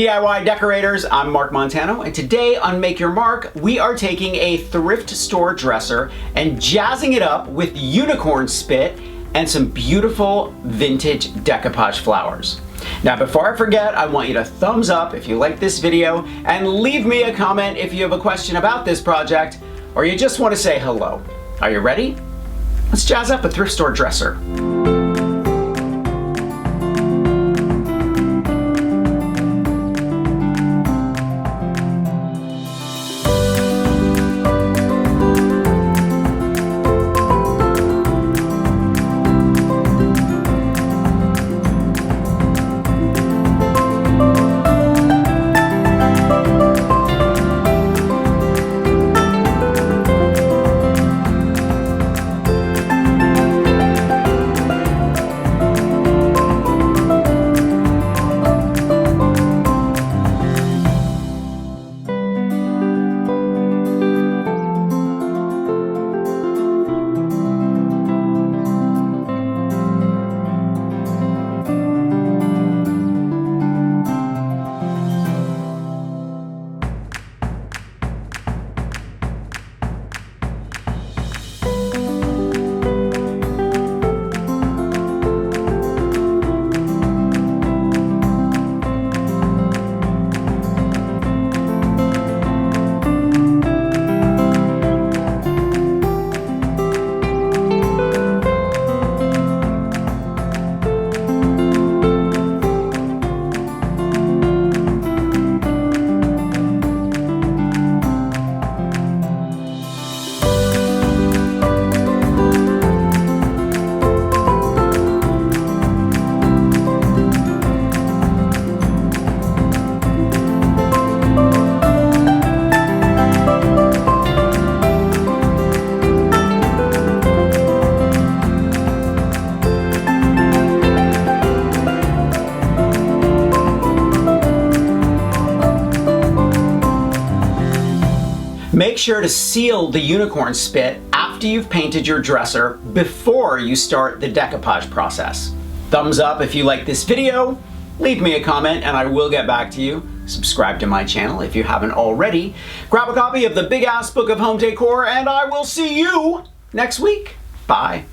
DIY decorators, I'm Mark Montano, and today on Make Your Mark, we are taking a thrift store dresser and jazzing it up with unicorn spit and some beautiful vintage decoupage flowers. Now before I forget, I want you to thumbs up if you like this video and leave me a comment if you have a question about this project or you just want to say hello. Are you ready? Let's jazz up a thrift store dresser. Make sure to seal the unicorn spit after you've painted your dresser before you start the decoupage process. Thumbs up if you like this video, leave me a comment and I will get back to you. Subscribe to my channel if you haven't already. Grab a copy of the Big Ass Book of Home Decor and I will see you next week. Bye.